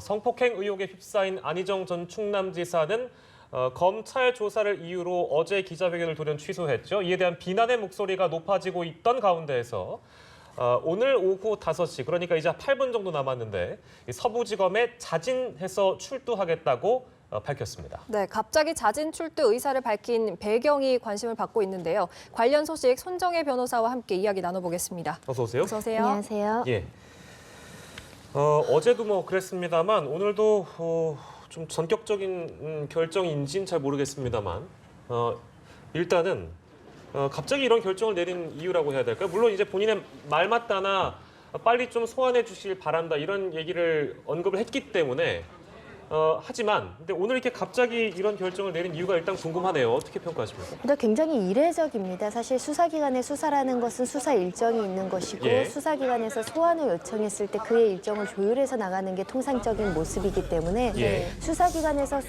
성폭행 의혹에 휩싸인 안희정 전 충남지사는 검찰 조사를 이유로 어제 기자회견을 돌연 취소했죠. 이에 대한 비난의 목소리가 높아지고 있던 가운데에서 오늘 오후 5시, 그러니까 이제 8분 정도 남았는데 서부지검에 자진해서 출두하겠다고 밝혔습니다. 네, 갑자기 자진 출두 의사를 밝힌 배경이 관심을 받고 있는데요. 관련 소식 손정혜 변호사와 함께 이야기 나눠보겠습니다. 어서 오세요. 어서 오세요. 안녕하세요. 예. 어제도 뭐 그랬습니다만 오늘도 좀 전격적인 결정인지는 잘 모르겠습니다만 일단은 갑자기 이런 결정을 내린 이유라고 해야 될까요? 물론 이제 본인의 말 맞다나 빨리 좀 소환해 주실 바란다 이런 얘기를 언급을 했기 때문에 하지만 근데 오늘 이렇게 갑자기 이런 결정을 내린 이유가 일단 궁금하네요. 어떻게 평가하십니까? 근데 굉장히 이례적입니다. 사실 수사기관의 수사라는 것은 수사 일정이 있는 것이고 예. 수사기관에서 소환을 요청했을 때 그의 일정을 조율해서 나가는 게 통상적인 모습이기 때문에 예. 수사기관에서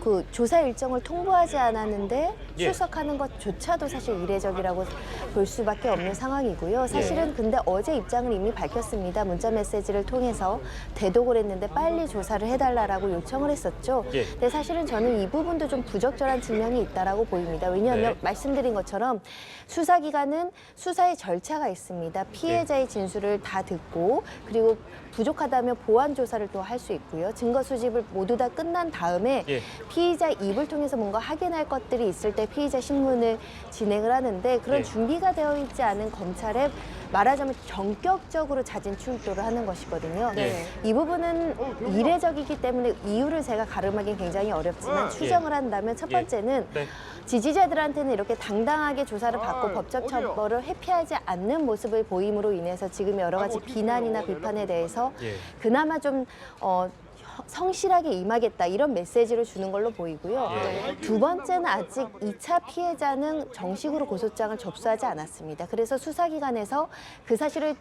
그 조사 일정을 통보하지 않았는데 예. 출석하는 것조차도 사실 이례적이라고 볼 수밖에 없는 상황이고요. 사실은 근데 어제 입장을 이미 밝혔습니다. 문자 메시지를 통해서 대독을 했는데 빨리 조사를 해달라고 요청을 했었죠. 예. 근데 사실은 저는 이 부분도 좀 부적절한 측면이 있다라고 보입니다. 왜냐하면 네. 말씀드린 것처럼 수사기관은 수사의 절차가 있습니다. 피해자의 진술을 다 듣고 그리고 부족하다면 보완 조사를 또 할 수 있고요. 증거 수집을 모두 다 끝난 다음에 예. 피의자 입을 통해서 뭔가 확인할 것들이 있을 때 피의자 신문을 진행을 하는데 그런 예. 준비가 되어 있지 않은 검찰에 말하자면 전격적으로 자진 출두를 하는 것이거든요. 네. 이 부분은 이례적이기 때문에 이유를 제가 가름하기는 굉장히 어렵지만 추정을 한다면 첫 예. 번째는 네. 지지자들한테는 이렇게 당당하게 조사를 받고 법적 처벌을 회피하지 않는 모습을 보임으로 인해서 지금 여러 가지 비난이나 비판에 대해서 예. 그나마 좀 성실하게 임하겠다 이런 메시지를 주는 걸로 보이고요. 예. 두 번째는 아직 2차 피해자는 정식으로 고소장을 접수하지 않았습니다. 그래서 수사기관에서 그 사실을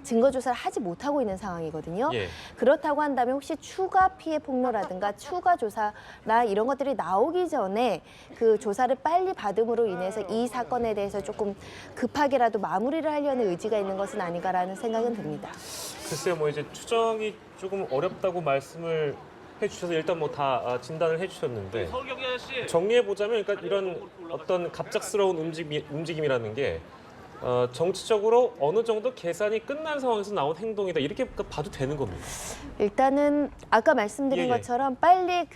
증거조사를 하지 못하고 있는 상황이거든요. 예. 그렇다고 한다면 혹시 추가 피해 폭로라든가 추가 조사나 이런 것들이 나오기 전에 그 조사를 빨리 받음으로 인해서 이 사건에 대해서 조금 급하게라도 마무리를 하려는 의지가 있는 것은 아닌가라는 생각은 듭니다. 글쎄요, 뭐 이제 추정이 조금 어렵다고 말씀을 해주셔서 일단 뭐 다 진단을 해주셨는데 정리해 보자면, 그러니까 이런 어떤 갑작스러운 움직임이라는 게 정치적으로 어느 정도 계산이 끝난 상황에서 나온 행동이다 이렇게 봐도 되는 겁니다. 일단은 아까 말씀드린 예, 예. 것처럼 빨리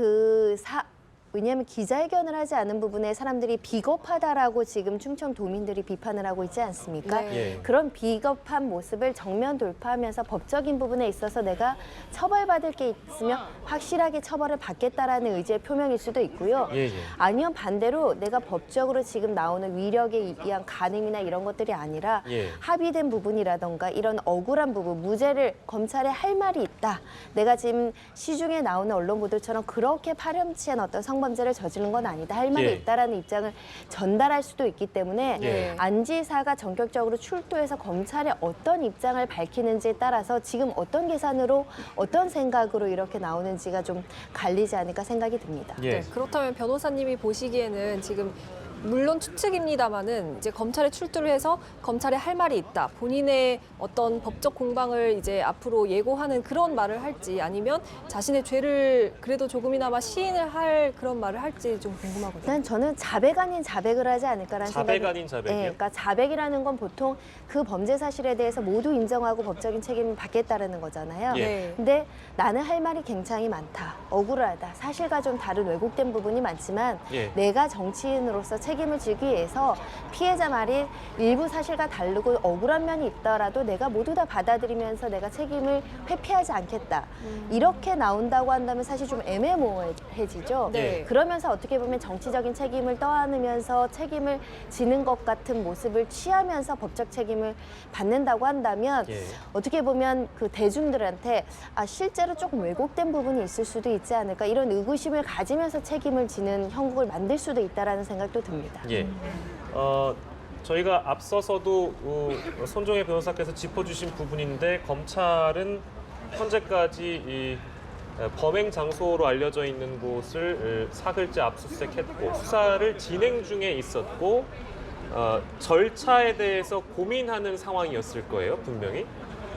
왜냐하면 기자회견을 하지 않은 부분에 사람들이 비겁하다라고 지금 충청도민들이 비판을 하고 있지 않습니까? 네. 예. 그런 비겁한 모습을 정면 돌파하면서 법적인 부분에 있어서 내가 처벌받을 게 있으면 확실하게 처벌을 받겠다라는 의지의 표명일 수도 있고요. 예, 예. 아니면 반대로 내가 법적으로 지금 나오는 위력에 의한 간음이나 이런 것들이 아니라 예. 합의된 부분이라던가 이런 억울한 부분, 무죄를 검찰에 할 말이 있다. 내가 지금 시중에 나오는 언론 보도처럼 그렇게 파렴치한 어떤 성범죄를 저지른 건 아니다. 할 말이 예. 있다라는 입장을 전달할 수도 있기 때문에 예. 안 지사가 전격적으로 출두해서 검찰에 어떤 입장을 밝히는지에 따라서 지금 어떤 계산으로 어떤 생각으로 이렇게 나오는지가 좀 갈리지 않을까 생각이 듭니다. 예. 네, 그렇다면 변호사님이 보시기에는 지금 물론 추측입니다만은 이제 검찰에 출두를 해서 검찰에 할 말이 있다. 본인의 어떤 법적 공방을 이제 앞으로 예고하는 그런 말을 할지 아니면 자신의 죄를 그래도 조금이나마 시인을 할 그런 말을 할지 좀 궁금하거든요. 일단 저는 자백 아닌 자백을 하지 않을까라는 자백 생각이. 아닌 자백이요? 그러니까 자백이라는 건 보통 그 범죄 사실에 대해서 모두 인정하고 법적인 책임을 받겠다는 거잖아요. 예. 근데 나는 할 말이 굉장히 많다. 억울하다. 사실과 좀 다른 왜곡된 부분이 많지만 예. 내가 정치인으로서 책임을 지기 위해서 피해자 말이 일부 사실과 다르고 억울한 면이 있더라도 내가 모두 다 받아들이면서 내가 책임을 회피하지 않겠다. 이렇게 나온다고 한다면 사실 좀 애매모호해지죠. 네. 그러면서 어떻게 보면 정치적인 책임을 떠안으면서 책임을 지는 것 같은 모습을 취하면서 법적 책임을 받는다고 한다면 예. 어떻게 보면 그 대중들한테 실제로 조금 왜곡된 부분이 있을 수도 있지 않을까 이런 의구심을 가지면서 책임을 지는 형국을 만들 수도 있다라는 생각도 듭니다. 예. 저희가 앞서서도 손정혜 변호사께서 짚어주신 부분인데 검찰은 현재까지 이 범행 장소로 알려져 있는 곳을 사흘째 압수수색했고 수사를 진행 중에 있었고 절차에 대해서 고민하는 상황이었을 거예요, 분명히.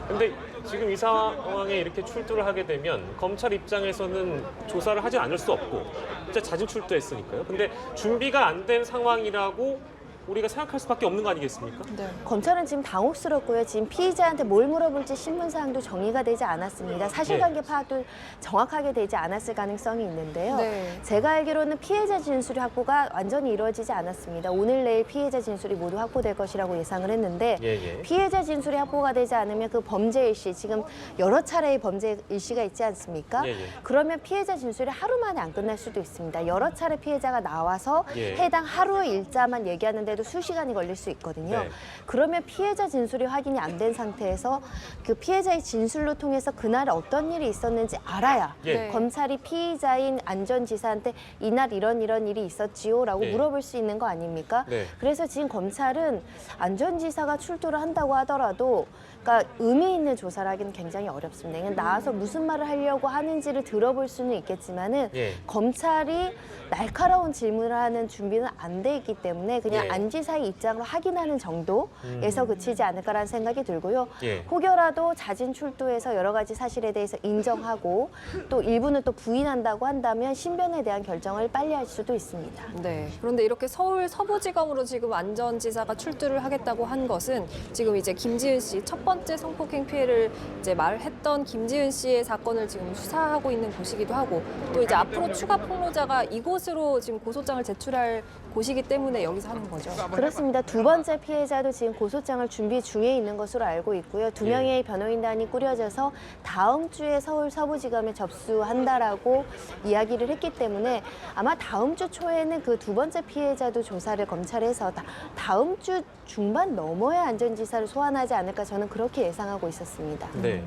근데 지금 이 상황에 이렇게 출두를 하게 되면 검찰 입장에서는 조사를 하지 않을 수 없고 진짜 자진 출두했으니까요. 근데 준비가 안 된 상황이라고 우리가 생각할 수밖에 없는 거 아니겠습니까? 네. 검찰은 지금 당혹스럽고요. 지금 피의자한테 뭘 물어볼지 신문사항도 정리가 되지 않았습니다. 사실관계 파악도 정확하게 되지 않았을 가능성이 있는데요. 네. 제가 알기로는 피해자 진술이 확보가 완전히 이루어지지 않았습니다. 오늘 내일 피해자 진술이 모두 확보될 것이라고 예상을 했는데 예. 피해자 진술이 확보가 되지 않으면 그 범죄 일시, 지금 여러 차례의 범죄 일시가 있지 않습니까? 예. 그러면 피해자 진술이 하루 만에 안 끝날 수도 있습니다. 여러 차례 피해자가 나와서 예. 해당 하루의 일자만 얘기하는데도 수시간이 걸릴 수 있거든요. 네. 그러면 피해자 진술이 확인이 안 된 상태에서 그 피해자의 진술로 통해서 그날 어떤 일이 있었는지 알아야 예. 네. 검찰이 피의자인 안전지사한테 이날 이런 일이 있었지요라고 네. 물어볼 수 있는 거 아닙니까? 네. 그래서 지금 검찰은 안전지사가 출두를 한다고 하더라도 그러니까 의미 있는 조사를 하기는 굉장히 어렵습니다. 그냥 나와서 무슨 말을 하려고 하는지를 들어볼 수는 있겠지만은 예. 검찰이 날카로운 질문을 하는 준비는 안 돼 있기 때문에 그냥 예. 안 지사의 입장을 확인하는 정도에서 그치지 않을까라는 생각이 들고요. 예. 혹여라도 자진 출두해서 여러 가지 사실에 대해서 인정하고 또 일부는 또 부인한다고 한다면 신변에 대한 결정을 빨리 할 수도 있습니다. 네. 그런데 이렇게 서울 서부지검으로 지금 안전지사가 출두를 하겠다고 한 것은 지금 이제 김지은 씨 첫 번째 성폭행 피해를 이제 말했던 김지은 씨의 사건을 지금 수사하고 있는 곳이기도 하고 또 이제 앞으로 추가 폭로자가 이곳으로 지금 고소장을 제출할 곳이기 때문에 여기서 하는 거죠. 그렇습니다. 두 번째 피해자도 지금 고소장을 준비 중에 있는 것으로 알고 있고요. 두 예. 명의 변호인단이 꾸려져서 다음 주에 서울 서부지검에 접수한다라고 이야기를 했기 때문에 아마 다음 주 초에는 그 두 번째 피해자도 조사를 검찰에서 다음 주 중반 넘어야 안전지사를 소환하지 않을까 저는 그렇게 예상하고 있었습니다. 네.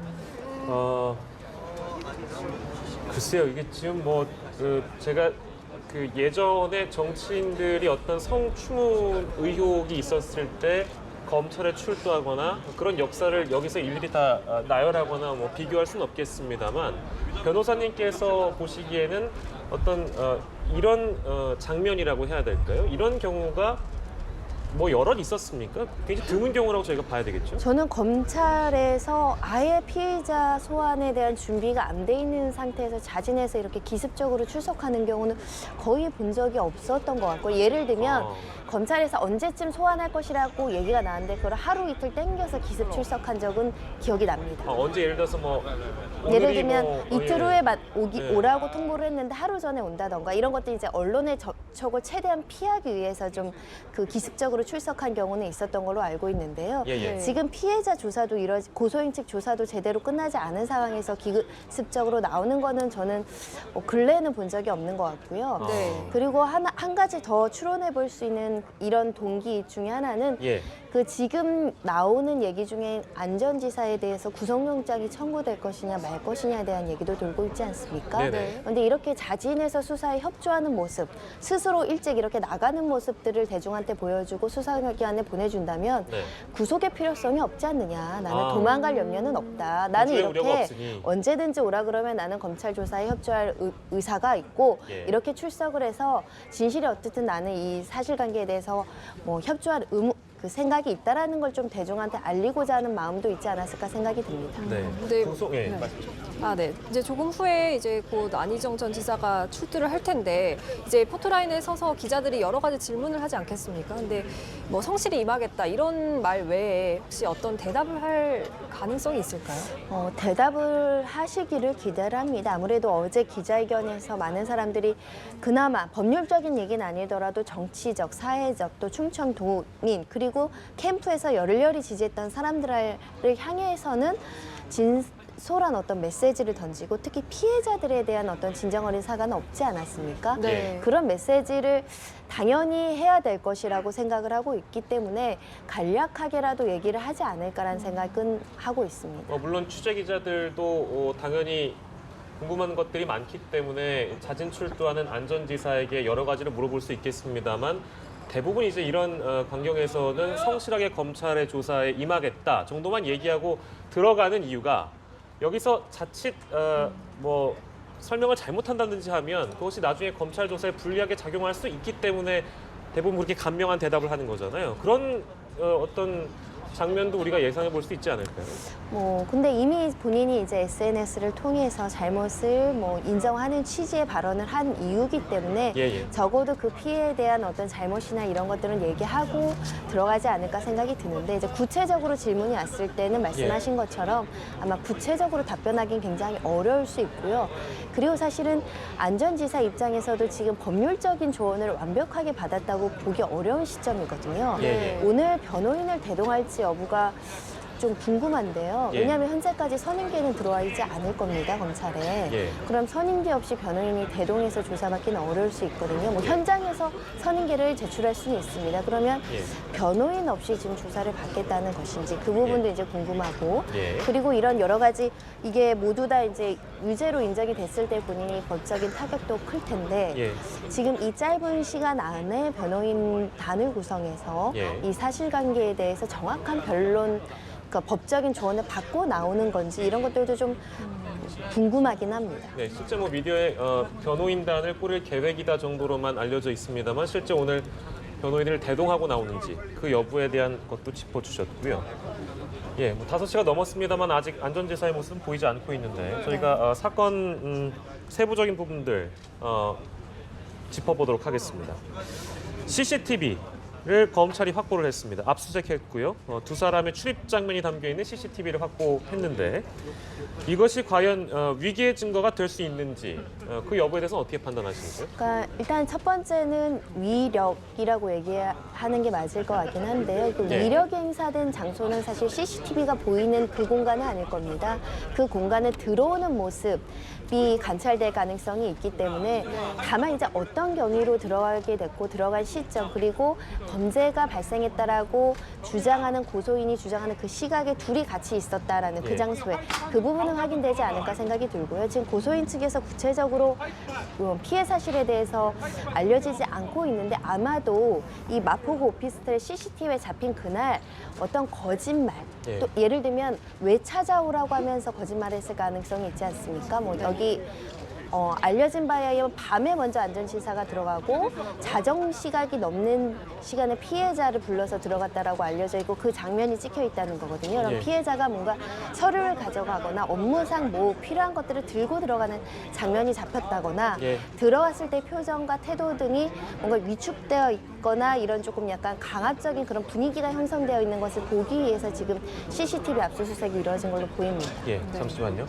글쎄요, 이게 지금 제가 그 예전에 정치인들이 어떤 성추문 의혹이 있었을 때 검찰에 출두하거나 그런 역사를 여기서 일일이 다 나열하거나 뭐 비교할 수는 없겠습니다만 변호사님께서 보시기에는 어떤 이런 장면이라고 해야 될까요? 이런 경우가 뭐 여럿 있었습니까? 굉장히 드문 경우라고 저희가 봐야 되겠죠? 저는 검찰에서 아예 피해자 소환에 대한 준비가 안 돼 있는 상태에서 자진해서 이렇게 기습적으로 출석하는 경우는 거의 본 적이 없었던 것 같고 예를 들면 검찰에서 언제쯤 소환할 것이라고 얘기가 나왔는데 그걸 하루 이틀 땡겨서 기습 출석한 적은 기억이 납니다. 언제 예를 들어서 뭐 예를 오늘이 들면 뭐, 이틀 예. 후에 네. 오라고 통보를 했는데 하루 전에 온다던가 이런 것들 이제 언론의 접촉을 최대한 피하기 위해서 좀 그 기습적으로 출석한 경우는 있었던 걸로 알고 있는데요. 예. 네. 지금 피해자 조사도 고소인 측 조사도 제대로 끝나지 않은 상황에서 기습적으로 나오는 거는 저는 근래에는 본 적이 없는 것 같고요. 네. 그리고 한 가지 더 추론해 볼 수 있는 이런 동기 중에 하나는 예. 그 지금 나오는 얘기 중에 안전지사에 대해서 구속영장이 청구될 것이냐 말 것이냐에 대한 얘기도 돌고 있지 않습니까? 네네. 그런데 이렇게 자진해서 수사에 협조하는 모습, 스스로 일찍 이렇게 나가는 모습들을 대중한테 보여주고 수사기관에 보내준다면 네. 구속의 필요성이 없지 않느냐. 나는 아. 도망갈 염려는 없다. 나는 구속의 우려가 이렇게 없으니. 언제든지 오라 그러면 나는 검찰 조사에 협조할 의사가 있고 예. 이렇게 출석을 해서 진실이 어떻든 나는 이 사실관계에 대해서 뭐 협조할 그 생각이 있다라는 걸 좀 대중한테 알리고자 하는 마음도 있지 않았을까 생각이 듭니다. 네. 근데- 구속, 예. 네. 말씀하십시오. 네. 이제 조금 후에 이제 곧 안희정 전 지사가 출두를 할 텐데 이제 포토라인에 서서 기자들이 여러 가지 질문을 하지 않겠습니까? 근데 뭐 성실히 임하겠다 이런 말 외에 혹시 어떤 대답을 할 가능성이 있을까요? 대답을 하시기를 기대를 합니다. 아무래도 어제 기자회견에서 많은 사람들이 그나마 법률적인 얘기는 아니더라도 정치적, 사회적, 또 충청도민 그리고 캠프에서 열렬히 지지했던 사람들을 향해서는 진솔한 어떤 메시지를 던지고 특히 피해자들에 대한 어떤 진정 어린 사과는 없지 않았습니까? 네. 그런 메시지를 당연히 해야 될 것이라고 생각을 하고 있기 때문에 간략하게라도 얘기를 하지 않을까라는 생각은 하고 있습니다. 물론 취재 기자들도 당연히 궁금한 것들이 많기 때문에 자진 출두하는 안전지사에게 여러 가지를 물어볼 수 있겠습니다만 대부분 이제 이런 광경에서는 성실하게 검찰의 조사에 임하겠다 정도만 얘기하고 들어가는 이유가 여기서 자칫 뭐 설명을 잘못한다든지 하면 그것이 나중에 검찰 조사에 불리하게 작용할 수 있기 때문에 대부분 그렇게 간명한 대답을 하는 거잖아요. 그런 어떤 장면도 우리가 예상해 볼 수 있지 않을까요? 근데 이미 본인이 이제 SNS를 통해서 잘못을 인정하는 취지의 발언을 한 이유기 때문에 예. 적어도 그 피해에 대한 어떤 잘못이나 이런 것들은 얘기하고 들어가지 않을까 생각이 드는데 이제 구체적으로 질문이 왔을 때는 말씀하신 것처럼 아마 구체적으로 답변하기는 굉장히 어려울 수 있고요. 그리고 사실은 안전지사 입장에서도 지금 법률적인 조언을 완벽하게 받았다고 보기 어려운 시점이거든요. 예. 오늘 변호인을 대동할지 여부가 좀 궁금한데요. 예. 왜냐하면 현재까지 선임계는 들어와 있지 않을 겁니다, 검찰에. 예. 그럼 선임계 없이 변호인이 대동해서 조사받기는 어려울 수 있거든요. 현장에서 선임계를 제출할 수는 있습니다. 그러면 예. 변호인 없이 지금 조사를 받겠다는 것인지 그 부분도 이제 궁금하고 예. 그리고 이런 여러 가지 이게 모두 다 이제 유죄로 인정이 됐을 때 본인이 법적인 타격도 클 텐데 예. 지금 이 짧은 시간 안에 변호인 단을 구성해서 예. 이 사실관계에 대해서 정확한 변론 그러니까 법적인 조언을 받고 나오는 건지 이런 것들도 좀 궁금하긴 합니다. 네, 실제 미디어에 변호인단을 꾸릴 계획이다 정도로만 알려져 있습니다만 실제 오늘 변호인을 대동하고 나오는지 그 여부에 대한 것도 짚어주셨고요. 예, 5시가 넘었습니다만 아직 안전지사의 모습은 보이지 않고 있는데 저희가 사건 세부적인 부분들 짚어보도록 하겠습니다. CCTV를 검찰이 확보를 했습니다. 압수수색했고요. 두 사람의 출입 장면이 담겨있는 CCTV를 확보했는데 이것이 과연 위기의 증거가 될 수 있는지 그 여부에 대해서는 어떻게 판단하시는지요? 그러니까 일단 첫 번째는 위력이라고 얘기하는 게 맞을 것 같긴 한데요. 그 네. 위력이 행사된 장소는 사실 CCTV가 보이는 그 공간은 아닐 겁니다. 그 공간에 들어오는 모습이 관찰될 가능성이 있기 때문에 다만 이제 어떤 경위로 들어가게 됐고 들어간 시점 그리고 범죄가 발생했다라고 주장하는 고소인이 주장하는 그 시각에 둘이 같이 있었다라는 예. 그 장소에 그 부분은 확인되지 않을까 생각이 들고요. 지금 고소인 측에서 구체적으로 피해 사실에 대해서 알려지지 않고 있는데 아마도 이 마포구 오피스텔 CCTV에 잡힌 그날 어떤 거짓말 예. 또 예를 들면 왜 찾아오라고 하면서 거짓말했을 가능성이 있지 않습니까? 여기 알려진 바에 의하면 밤에 먼저 안전지사가 들어가고 자정 시각이 넘는 시간에 피해자를 불러서 들어갔다라고 알려져 있고 그 장면이 찍혀 있다는 거거든요. 그럼 예. 피해자가 뭔가 서류를 가져가거나 업무상 필요한 것들을 들고 들어가는 장면이 잡혔다거나 예. 들어왔을 때 표정과 태도 등이 뭔가 위축되어 있거나 이런 조금 약간 강압적인 그런 분위기가 형성되어 있는 것을 보기 위해서 지금 CCTV 압수수색이 이루어진 걸로 보입니다. 예, 잠시만요.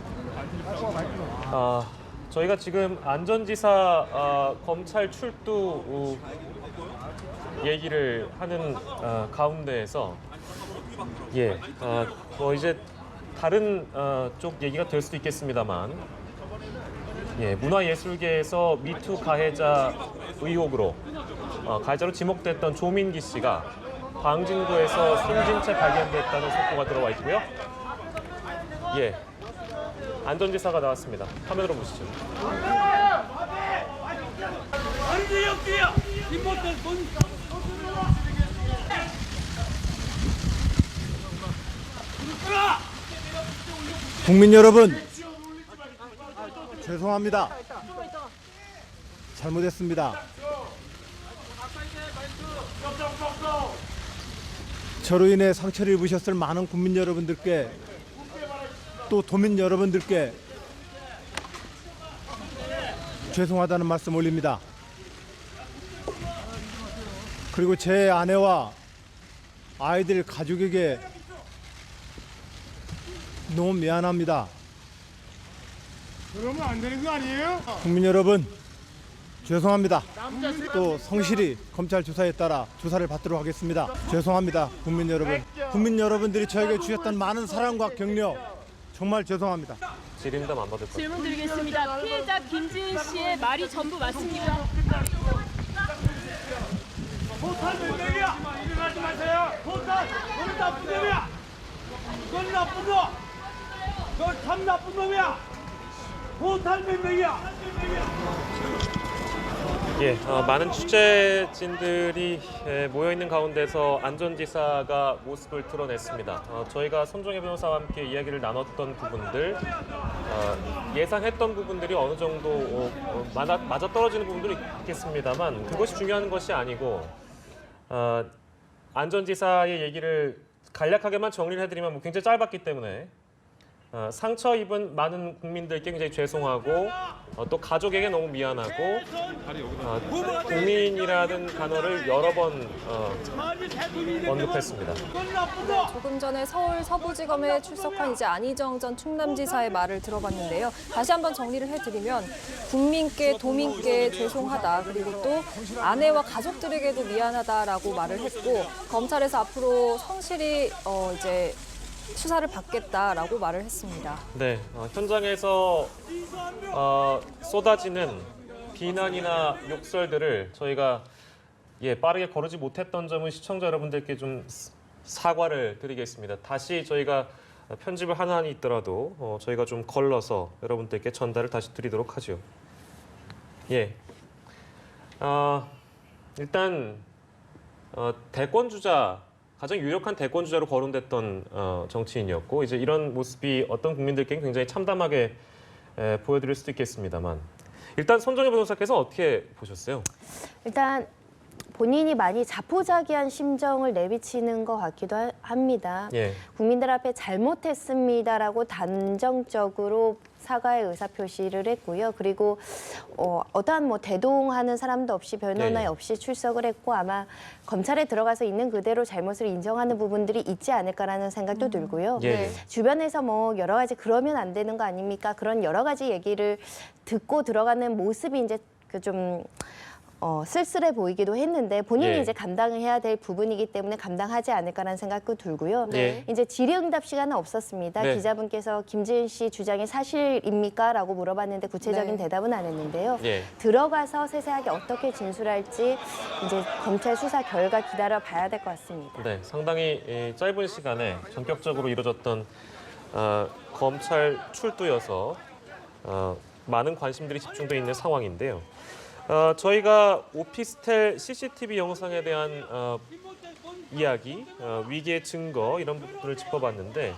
저희가 지금 안전지사 검찰 출두 얘기를 하는 가운데에서 이제 다른 쪽 얘기가 될 수도 있겠습니다만 문화예술계에서 미투 가해자 의혹으로 가해자로 지목됐던 조민기 씨가 광진구에서 숨진 채 발견됐다는 속보가 들어와 있고요. 안전지사가 나왔습니다. 화면으로 보시죠. 국민 여러분, 죄송합니다. 잘못했습니다. 저로 인해 상처를 입으셨을 많은 국민 여러분들께 또 도민 여러분들께 죄송하다는 말씀 올립니다. 그리고 제 아내와 아이들 가족에게 너무 미안합니다. 그러면 안 되는 거 아니에요? 국민 여러분, 죄송합니다. 또 성실히 검찰 조사에 따라 조사를 받도록 하겠습니다. 죄송합니다, 국민 여러분. 국민 여러분들이 저에게 주셨던 많은 사랑과 격려 정말 죄송합니다. 질의응답 안 받을 거예요. 질문 드리겠습니다. 피해자 김지은 씨의 말이 전부 맞습니까? 포탈 몇 명이야? 일어나지 마세요. 포탈, 너는 나쁜 놈이야. 넌 나쁜 놈. 너 참 나쁜 놈이야. 포탈 몇 명이야? 많은 취재진들이 모여 있는 가운데서 안전지사가 모습을 드러냈습니다. 저희가 손정혜 변호사와 함께 이야기를 나눴던 부분들, 예상했던 부분들이 어느 정도 맞아 떨어지는 부분들이 있겠습니다만 그것이 중요한 것이 아니고 안전지사의 얘기를 간략하게만 정리를 해드리면 뭐 굉장히 짧았기 때문에 상처 입은 많은 국민들께 굉장히 죄송하고 또 가족에게 너무 미안하고 국민이라는 단어를 여러 번 언급했습니다. 조금 전에 서울 서부지검에 출석한 이제 안희정 전 충남지사의 말을 들어봤는데요. 다시 한번 정리를 해드리면 국민께 도민께 죄송하다, 그리고 또 아내와 가족들에게도 미안하다라고 말을 했고, 검찰에서 앞으로 성실히 이제 수사를 받겠다라고 말을 했습니다. 네, 현장에서 쏟아지는 비난이나 욕설들을 저희가 빠르게 거르지 못했던 점은 시청자 여러분들께 좀 사과를 드리겠습니다. 다시 저희가 편집을 하나하나 있더라도 저희가 좀 걸러서 여러분들께 전달을 다시 드리도록 하죠. 일단 대권주자, 가장 유력한 대권주자로 거론됐던 정치인이었고, 이제 이런 모습이 어떤 국민들께 굉장히 참담하게 보여드릴 수도 있겠습니다.만 일단 손정혜 변호사께서 어떻게 보셨어요? 일단 본인이 많이 자포자기한 심정을 내비치는 것 같기도 합니다. 국민들 앞에 잘못했습니다라고 단정적으로 사과의 의사표시를 했고요. 그리고 어떠한 뭐 대동하는 사람도 없이 변호나 없이 출석을 했고, 아마 검찰에 들어가서 있는 그대로 잘못을 인정하는 부분들이 있지 않을까라는 생각도 들고요. 주변에서 뭐 여러 가지 그러면 안 되는 거 아닙니까? 그런 여러 가지 얘기를 듣고 들어가는 모습이 이제 좀 쓸쓸해 보이기도 했는데, 본인이 이제 감당을 해야 될 부분이기 때문에 감당하지 않을까라는 생각도 들고요. 이제 질의응답 시간은 없었습니다. 기자분께서 김지은 씨 주장이 사실입니까? 라고 물어봤는데 구체적인 대답은 안 했는데요. 들어가서 세세하게 어떻게 진술할지 이제 검찰 수사 결과 기다려 봐야 될 것 같습니다. 네, 상당히 짧은 시간에 전격적으로 이루어졌던 검찰 출두여서 많은 관심들이 집중돼 있는 상황인데요. 저희가 오피스텔 CCTV 영상에 대한 이야기, 위기의 증거 이런 부분을 짚어봤는데,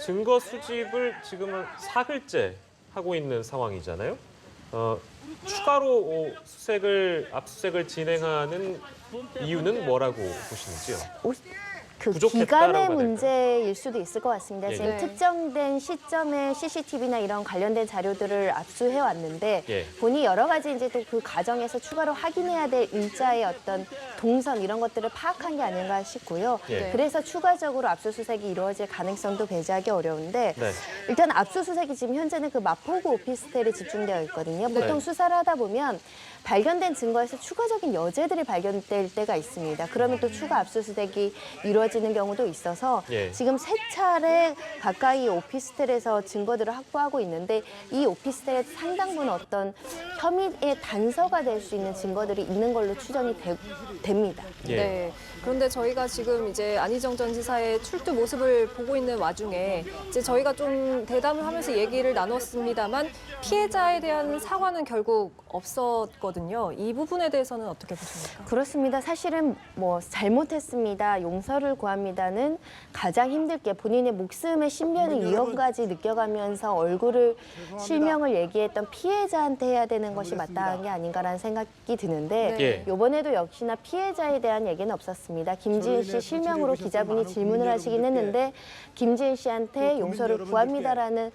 증거 수집을 지금은 사흘째 하고 있는 상황이잖아요. 추가로 압수수색을 진행하는 이유는 뭐라고 보시는지요? 그 부족했다라고 기간의 해야 될까요? 문제일 수도 있을 것 같습니다. 지금 특정된 시점에 CCTV나 이런 관련된 자료들을 압수해 왔는데 본인이 여러 가지 이제 또 그 과정에서 추가로 확인해야 될 일자의 어떤 동선 이런 것들을 파악한 게 아닌가 싶고요. 그래서 추가적으로 압수수색이 이루어질 가능성도 배제하기 어려운데, 일단 압수수색이 지금 현재는 그 마포구 오피스텔에 집중되어 있거든요. 보통 수사를 하다 보면 발견된 증거에서 추가적인 여죄들이 발견될 때가 있습니다. 그러면 또 추가 압수수색이 이루어지는 경우도 있어서 지금 3차례 가까이 오피스텔에서 증거들을 확보하고 있는데, 이 오피스텔의 상당 부분 어떤 혐의의 단서가 될 수 있는 증거들이 있는 걸로 추정이 됩니다. 네. 그런데 저희가 지금 이제 안희정 전 지사의 출두 모습을 보고 있는 와중에 이제 저희가 좀 대담을 하면서 얘기를 나눴습니다만, 피해자에 대한 사과는 결국 없었거든요. 이 부분에 대해서는 어떻게 보십니까? 그렇습니다. 사실은 뭐 잘못했습니다, 용서를 구합니다는 가장 힘들게 본인의 목숨의 신변을 위험까지 느껴가면서 얼굴을 실명을 얘기했던 피해자한테 해야 되는 것이 마땅한 게 아닌가라는 생각이 드는데, 이번에도 역시나 피해자에 대한 얘기는 없었습니다. 김지은 씨 실명으로 기자분이 질문을 하시긴 했는데 김지은 씨한테 용서를 구합니다라는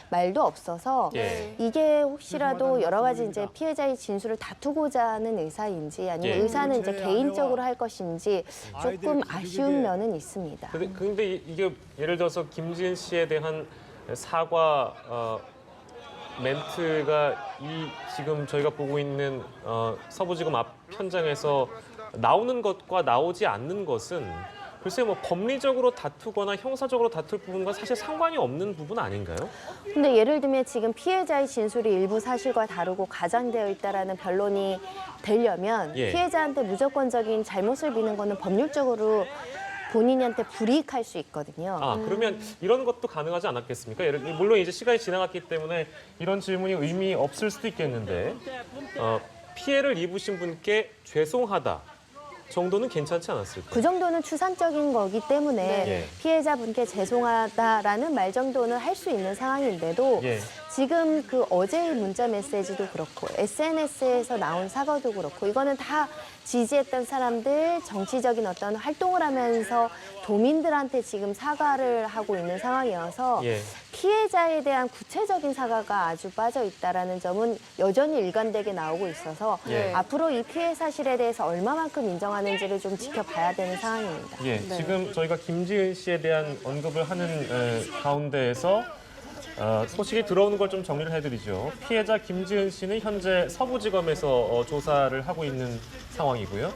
말도 없어서 이게 혹시라도 여러 가지 이제 피해자의 진술을 다투고자 하는 의사인지, 아니면 의사는 이제 개인적으로 할 것인지 조금 아쉬운 면은 있습니다. 근데 이게 예를 들어서 김지은 씨에 대한 사과 멘트가 지금 저희가 보고 있는 서부지검 앞 현장에서 나오는 것과 나오지 않는 것은 글쎄 뭐 법리적으로 다투거나 형사적으로 다툴 부분과 사실 상관이 없는 부분 아닌가요? 근데 예를 들면 지금 피해자의 진술이 일부 사실과 다르고 가장되어 있다라는 변론이 되려면 피해자한테 무조건적인 잘못을 비는 거는 법률적으로 본인한테 불이익할 수 있거든요. 그러면 이런 것도 가능하지 않았겠습니까? 물론 이제 시간이 지나갔기 때문에 이런 질문이 의미 없을 수도 있겠는데, 피해를 입으신 분께 죄송하다 정도는 괜찮지 않았을까요? 그 정도는 추상적인 거기 때문에 피해자분께 죄송하다라는 말 정도는 할 수 있는 상황인데도 지금 그 어제의 문자 메시지도 그렇고 SNS에서 나온 사과도 그렇고 이거는 다 지지했던 사람들 정치적인 어떤 활동을 하면서 도민들한테 지금 사과를 하고 있는 상황이어서 예. 피해자에 대한 구체적인 사과가 아주 빠져 있다라는 점은 여전히 일관되게 나오고 있어서 예. 앞으로 이 피해 사실에 대해서 얼마만큼 인정하는지를 좀 지켜봐야 되는 상황입니다. 예, 지금 저희가 김지은 씨에 대한 언급을 하는 가운데에서 소식이 들어오는 걸 좀 정리를 해드리죠. 피해자 김지은 씨는 현재 서부지검에서 조사를 하고 있는 상황이고요.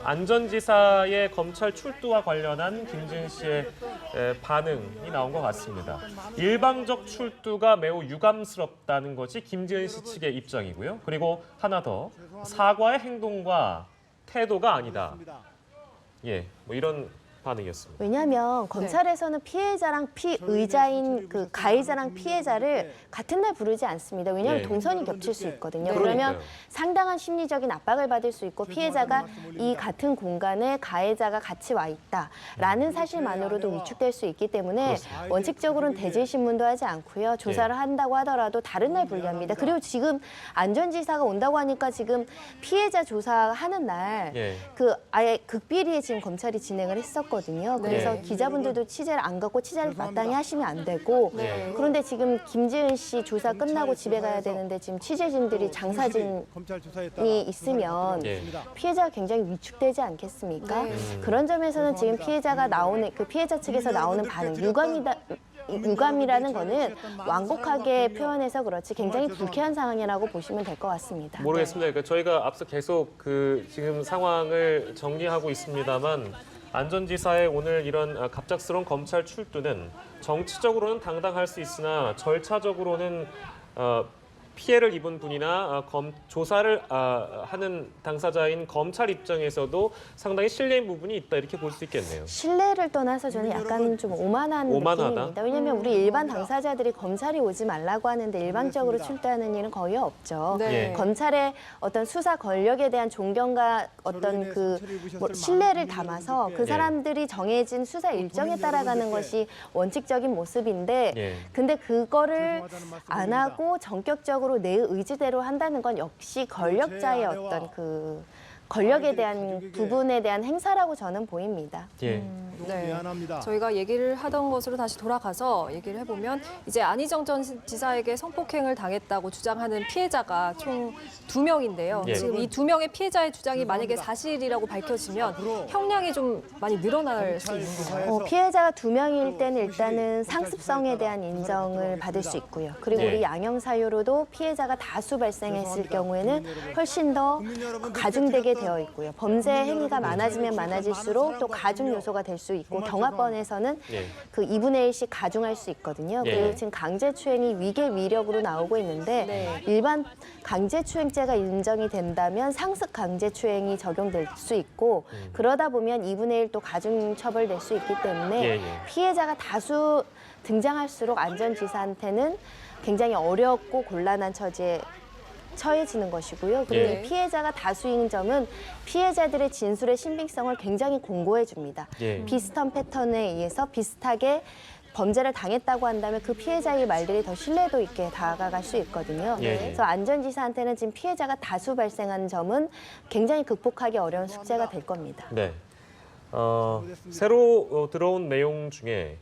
안전지사의 검찰 출두와 관련한 김지은 씨의 반응이 나온 것 같습니다. 일방적 출두가 매우 유감스럽다는 것이 김지은 씨 측의 입장이고요. 그리고 하나 더, 사과의 행동과 태도가 아니다. 예, 뭐 이런 반응이었습니다. 왜냐하면 검찰에서는 피해자랑 피의자인 그 가해자랑 피해자를 같은 날 부르지 않습니다. 왜냐하면 예. 동선이 겹칠 수 있거든요. 그러니까요. 그러면 상당한 심리적인 압박을 받을 수 있고 피해자가 이 같은 공간에 가해자가 같이 와 있다라는 사실만으로도 위축될 수 있기 때문에 원칙적으로는 대질 신문도 하지 않고요. 조사를 한다고 하더라도 다른 날 분리합니다. 그리고 지금 안전지사가 온다고 하니까 지금 피해자 조사하는 날 예. 그 아예 극비리에 지금 검찰이 진행을 했었거든요. 그래서 네. 기자분들도 취재를 안 갖고 취재를 마땅히 하시면 안 되고 네. 그런데 지금 김지은 씨 조사 끝나고 집에 가야 되는데 지금 취재진들이 장사진이 있으면 예. 피해자가 굉장히 위축되지 않겠습니까? 네. 그런 점에서는 지금 피해자가 나오는 그 피해자 측에서 나오는 반응 유감이라는 거는 완곡하게 표현해서 그렇지 굉장히 불쾌한 상황이라고 보시면 될 것 같습니다. 모르겠습니다. 그러니까 저희가 앞서 계속 그 지금 상황을 정리하고 있습니다만 안전지사의 오늘 이런 갑작스러운 검찰 출두는 정치적으로는 당당할 수 있으나 절차적으로는 피해를 입은 분이나 조사를 하는 당사자인 검찰 입장에서도 상당히 실례인 부분이 있다 이렇게 볼 수 있겠네요. 신뢰를 떠나서 저는 약간 좀 오만한 오만하다? 느낌입니다. 왜냐하면 우리 일반 당사자들이 검찰이 오지 말라고 하는데 일방적으로 출두하는 일은 거의 없죠. 네. 예. 검찰의 어떤 수사 권력에 대한 존경과 어떤 그 신뢰를 담아서 그 예. 사람들이 정해진 수사 일정에 따라가는 것이 원칙적인 모습인데 예. 근데 그거를 안 하고 전격적으로 내 의지대로 한다는 건 역시 권력자의 어떤 그 권력에 대한 부분에 대한 행사라고 저는 보입니다. 예. 네. 미안합니다. 저희가 얘기를 하던 것으로 다시 돌아가서 얘기를 해보면 이제 안희정 전 지사에게 성폭행을 당했다고 주장하는 피해자가 총 2명인데요. 예. 지금 이 2명의 피해자의 주장이 만약에 사실이라고 밝혀지면 형량이 좀 많이 늘어날 수 있는 건가요? 피해자가 2명일 때는 일단은 상습성에 대한 인정을 받을 수 있고요. 그리고 네. 우리 양형 사유로도 피해자가 다수 발생했을 경우에는 훨씬 더 가중되게 되어 있고요. 범죄 행위가 많아지면 많아질수록 또 가중 요소가 될 수 있고 경화권에서는 예. 그 2분의 1씩 가중할 수 있거든요. 예. 그리고 지금 강제추행이 위계 위력으로 나오고 있는데 네. 일반 강제추행죄가 인정이 된다면 상습 강제추행이 적용될 수 있고 그러다 보면 2분의 1 또 가중 처벌될 수 있기 때문에 예, 예. 피해자가 다수 등장할수록 안전지사한테는 굉장히 어렵고 곤란한 처지에 처해지는 것이고요. 그리고 예. 이 피해자가 다수인 점은 피해자들의 진술의 신빙성을 굉장히 공고해 줍니다. 예. 비슷한 패턴에 의해서 비슷하게 범죄를 당했다고 한다면 그 피해자의 말들이 더 신뢰도 있게 다가갈 수 있거든요. 예. 그래서 안전지사한테는 지금 피해자가 다수 발생한 점은 굉장히 극복하기 어려운 숙제가 될 겁니다. 네. 새로 들어온 내용 중에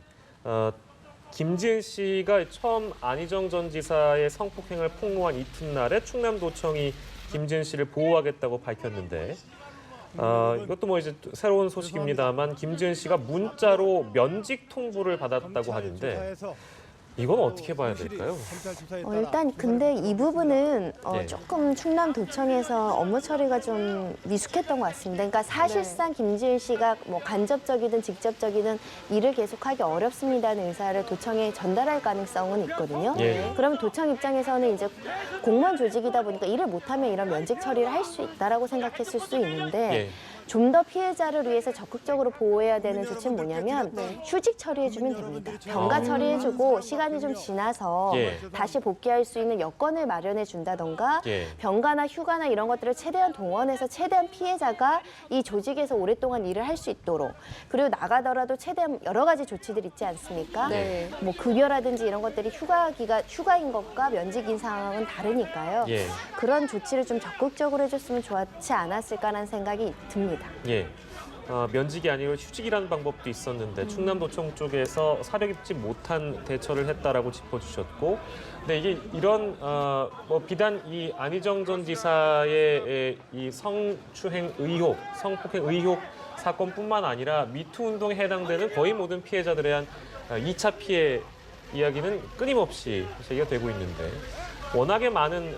김지은 씨가 처음 안희정 전 지사의 성폭행을 폭로한 이튿날에 충남도청이 김지은 씨를 보호하겠다고 밝혔는데 이것도 뭐 이제 새로운 소식입니다만 김지은 씨가 문자로 면직 통보를 받았다고 하는데 이건 어떻게 봐야 될까요? 일단 근데 이 부분은 네. 조금 충남도청에서 업무 처리가 좀 미숙했던 것 같습니다. 그러니까 사실상 김지은 씨가 뭐 간접적이든 직접적이든 일을 계속하기 어렵습니다는 의사를 도청에 전달할 가능성은 있거든요. 예. 그러면 도청 입장에서는 이제 공무원 조직이다 보니까 일을 못하면 이런 면직 처리를 할 수 있다라고 생각했을 수 있는데 예. 좀 더 피해자를 위해서 적극적으로 보호해야 되는 조치는 뭐냐면 휴직 처리해주면 됩니다. 병가 처리해주고 시간이 좀 지나서 예. 다시 복귀할 수 있는 여건을 마련해 준다던가 예. 병가나 휴가나 이런 것들을 최대한 동원해서 최대한 피해자가 이 조직에서 오랫동안 일을 할 수 있도록 그리고 나가더라도 최대한 여러 가지 조치들 있지 않습니까? 네. 뭐 급여라든지 이런 것들이 휴가인 것과 면직인 상황은 다르니까요. 예. 그런 조치를 좀 적극적으로 해줬으면 좋지 않았을까라는 생각이 듭니다. 예. 면직이 아니고 휴직이라는 방법도 있었는데 충남도청 쪽에서 사려 깊지 못한 대처를 했다라고 짚어주셨고, 근데 이게 이런 뭐 비단 이 안희정 전 지사의 이 성추행 의혹, 성폭행 의혹 사건뿐만 아니라 미투 운동에 해당되는 거의 모든 피해자들에 대한 2차 피해 이야기는 끊임없이 제기가 되고 있는데 워낙에 많은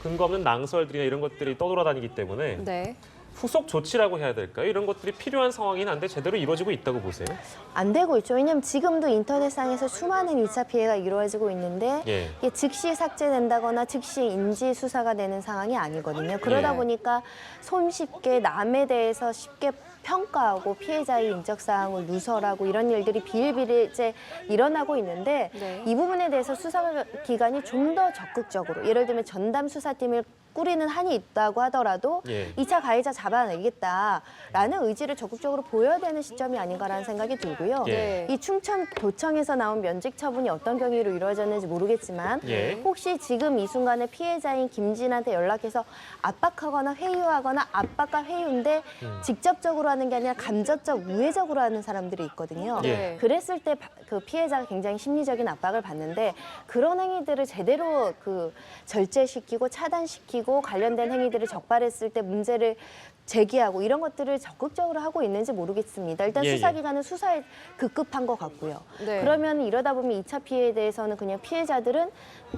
근거 없는 낭설들이나 이런 것들이 떠돌아다니기 때문에 네. 후속 조치라고 해야 될까요? 이런 것들이 필요한 상황이긴 한데 제대로 이루어지고 있다고 보세요? 안 되고 있죠. 왜냐하면 지금도 인터넷상에서 수많은 2차 피해가 이루어지고 있는데 예. 이게 즉시 삭제된다거나 즉시 인지 수사가 되는 상황이 아니거든요. 그러다 예. 보니까 손쉽게 남에 대해서 쉽게 평가하고 피해자의 인적 사항을 누설하고 이런 일들이 비일비재에 일어나고 있는데 네. 이 부분에 대해서 수사기관이 좀 더 적극적으로 예를 들면 전담 수사팀을 꾸리는 한이 있다고 하더라도 예. 2차 가해자 잡아내겠다라는 의지를 적극적으로 보여야 되는 시점이 아닌가라는 생각이 들고요. 예. 이 충청도청에서 나온 면직 처분이 어떤 경위로 이루어졌는지 모르겠지만 예. 혹시 지금 이 순간에 피해자인 김진한테 연락해서 압박하거나 회유하거나 압박과 회유인데 직접적으로 하는 게 아니라 감정적 우회적으로 하는 사람들이 있거든요. 예. 그랬을 때 그 피해자가 굉장히 심리적인 압박을 받는데 그런 행위들을 제대로 절제시키고 차단시키고 관련된 행위들을 적발했을 때 문제를 제기하고 이런 것들을 적극적으로 하고 있는지 모르겠습니다. 일단 예, 예. 수사기관은 수사에 급급한 것 같고요. 네. 그러면 이러다 보면 2차 피해에 대해서는 그냥 피해자들은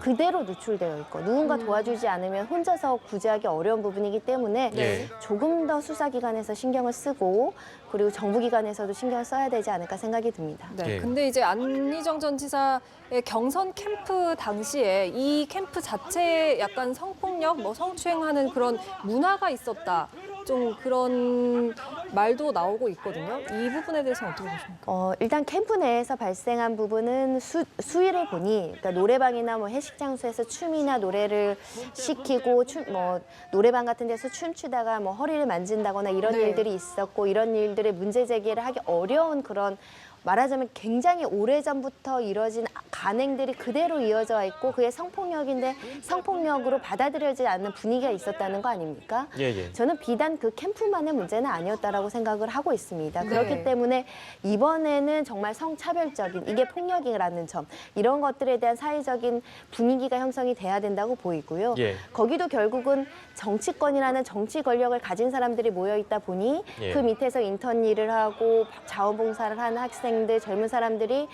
그대로 누출되어 있고 누군가 도와주지 않으면 혼자서 구제하기 어려운 부분이기 때문에 예. 조금 더 수사기관에서 신경을 쓰고 그리고 정부기관에서도 신경을 써야 되지 않을까 생각이 듭니다. 네. 예. 근데 이제 안희정 전 지사의 경선 캠프 당시에 이 캠프 자체에 약간 성폭력, 뭐 성추행하는 그런 문화가 있었다. 좀 그런 말도 나오고 있거든요. 이 부분에 대해서는 어떻게 보십니까? 일단 캠프 내에서 발생한 부분은 수위를 보니 그러니까 노래방이나 뭐 회식 장소에서 춤이나 노래를 시키고 뭐 노래방 같은 데서 춤추다가 뭐 허리를 만진다거나 이런 네. 일들이 있었고 이런 일들의 문제 제기를 하기 어려운 그런 말하자면 굉장히 오래전부터 이뤄진 간행들이 그대로 이어져 있고 그게 성폭력인데 성폭력으로 받아들여지지 않는 분위기가 있었다는 거 아닙니까? 예, 예. 저는 비단 그 캠프만의 문제는 아니었다라고 생각을 하고 있습니다. 네. 그렇기 때문에 이번에는 정말 성차별적인 이게 폭력이라는 점 이런 것들에 대한 사회적인 분위기가 형성이 돼야 된다고 보이고요. 예. 거기도 결국은 정치권이라는 정치 권력을 가진 사람들이 모여 있다 보니 예. 그 밑에서 인턴 일을 하고 자원봉사를 하는 학생들 젊은 사람들이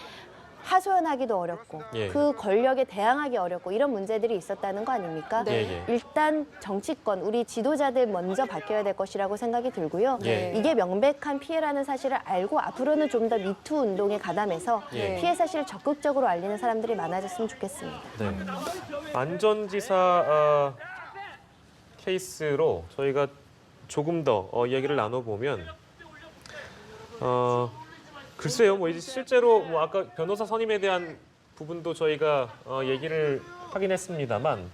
하소연하기도 어렵고 예. 그 권력에 대항하기 어렵고 이런 문제들이 있었다는 거 아닙니까? 네. 예, 예. 일단 정치권, 우리 지도자들 먼저 바뀌어야 될 것이라고 생각이 들고요. 예. 이게 명백한 피해라는 사실을 알고 앞으로는 좀 더 미투 운동에 가담해서 예. 피해 사실을 적극적으로 알리는 사람들이 많아졌으면 좋겠습니다. 네. 안 전 지사 케이스로 저희가 조금 더 이야기를 나눠보면 글쎄요, 뭐 이제 실제로 뭐 아까 변호사 선임에 대한 부분도 저희가 얘기를 하긴 했습니다만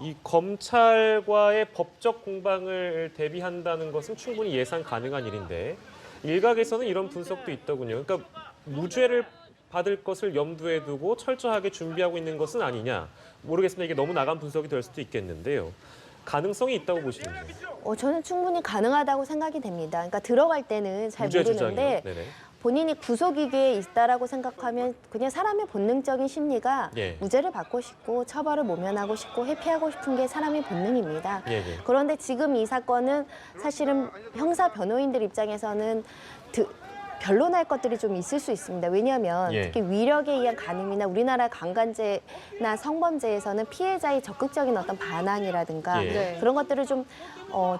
이 검찰과의 법적 공방을 대비한다는 것은 충분히 예상 가능한 일인데 일각에서는 이런 분석도 있더군요. 그러니까 무죄를 받을 것을 염두에 두고 철저하게 준비하고 있는 것은 아니냐. 모르겠습니다. 이게 너무 나간 분석이 될 수도 있겠는데요. 가능성이 있다고 보시는데요. 저는 충분히 가능하다고 생각이 됩니다. 그러니까 들어갈 때는 잘 무죄 모르는데 주장이요. 네네. 본인이 구속이기에 있다라고 생각하면 그냥 사람의 본능적인 심리가 예. 무죄를 받고 싶고 처벌을 모면하고 싶고 회피하고 싶은 게 사람의 본능입니다. 예, 예. 그런데 지금 이 사건은 사실은 형사 변호인들 입장에서는 변론할 것들이 좀 있을 수 있습니다. 왜냐하면 예. 특히 위력에 의한 간음이나 우리나라 강간죄나 성범죄에서는 피해자의 적극적인 어떤 반항이라든가 예. 네. 그런 것들을 좀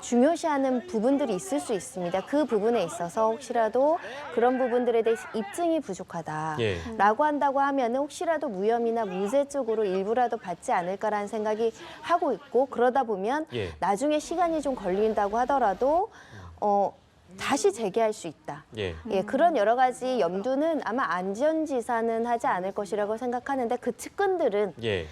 중요시하는 부분들이 있을 수 있습니다. 그 부분에 있어서 혹시라도 그런 부분들에 대해 입증이 부족하다라고 예. 한다고 하면 혹시라도 무혐의나 무죄 쪽으로 일부라도 받지 않을까라는 생각이 하고 있고 그러다 보면 예. 나중에 시간이 좀 걸린다고 하더라도 다시 재개할 수 있다. 예. 예, 그런 여러 가지 염두는 아마 안전지사는 하지 않을 것이라고 생각하는데 그 측근들은 예.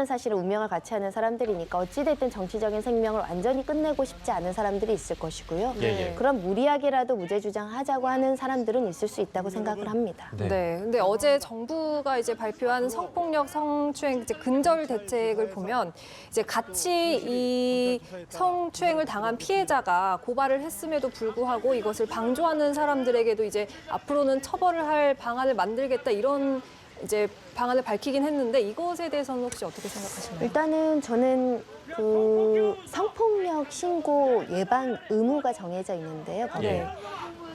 사실은 운명을 같이 하는 사람들이니까 어찌됐든 정치적인 생명을 완전히 끝내고 싶지 않은 사람들이 있을 것이고요. 예, 예. 그럼 무리하게라도 무죄 주장하자고 하는 사람들은 있을 수 있다고 생각을 합니다. 네. 네. 근데 어제 정부가 이제 발표한 성폭력 성추행 이제 근절 대책을 보면 이제 같이 이 성추행을 당한 피해자가 고발을 했음에도 불구하고 이것을 방조하는 사람들에게도 이제 앞으로는 처벌을 할 방안을 만들겠다 이런 이제 방안을 밝히긴 했는데 이것에 대해서는 혹시 어떻게 생각하시나요? 일단은 저는 그 성폭력 신고 예방 의무가 정해져 있는데요. 법에 예.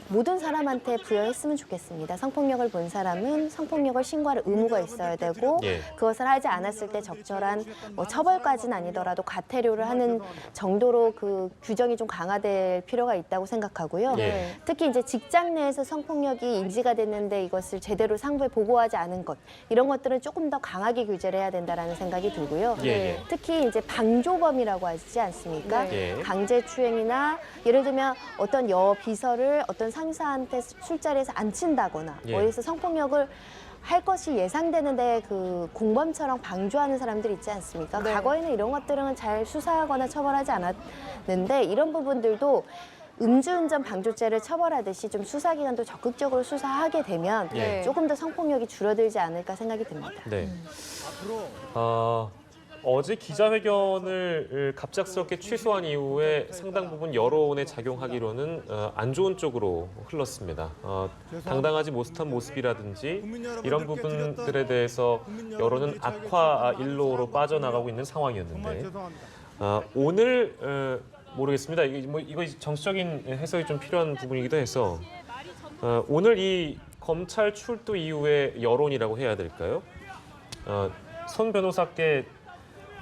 모든 사람한테 부여했으면 좋겠습니다. 성폭력을 본 사람은 성폭력을 신고할 의무가 있어야 되고 예. 그것을 하지 않았을 때 적절한 뭐 처벌까지는 아니더라도 과태료를 하는 정도로 그 규정이 좀 강화될 필요가 있다고 생각하고요. 예. 특히 이제 직장 내에서 성폭력이 인지가 됐는데 이것을 제대로 상부에 보고하지 않은 것 이런 것들은 조금 더 강하게 규제를 해야 된다라는 생각이 들고요. 예, 예. 특히 이제 방조범이라고 하지 않습니까? 네. 예. 강제추행이나 예를 들면 어떤 여비서를 어떤 상사한테 술자리에서 앉힌다거나 예. 어디서 성폭력을 할 것이 예상되는데 그 공범처럼 방조하는 사람들 있지 않습니까? 네. 과거에는 이런 것들은 잘 수사하거나 처벌하지 않았는데 이런 부분들도 음주운전 방조죄를 처벌하듯이 좀 수사기관도 적극적으로 수사하게 되면 예. 조금 더 성폭력이 줄어들지 않을까 생각이 듭니다. 네. 어제 기자회견을 갑작스럽게 취소한 이후에 상당 부분 여론에 작용하기로는 안 좋은 쪽으로 흘렀습니다. 당당하지 못한 모습이라든지 이런 부분들에 대해서 여론은 악화 일로로 빠져나가고 있는 상황이었는데 오늘 모르겠습니다. 이거 정치적인 해석이 좀 필요한 부분이기도 해서 오늘 이 검찰 출두 이후의 여론이라고 해야 될까요? 손 변호사께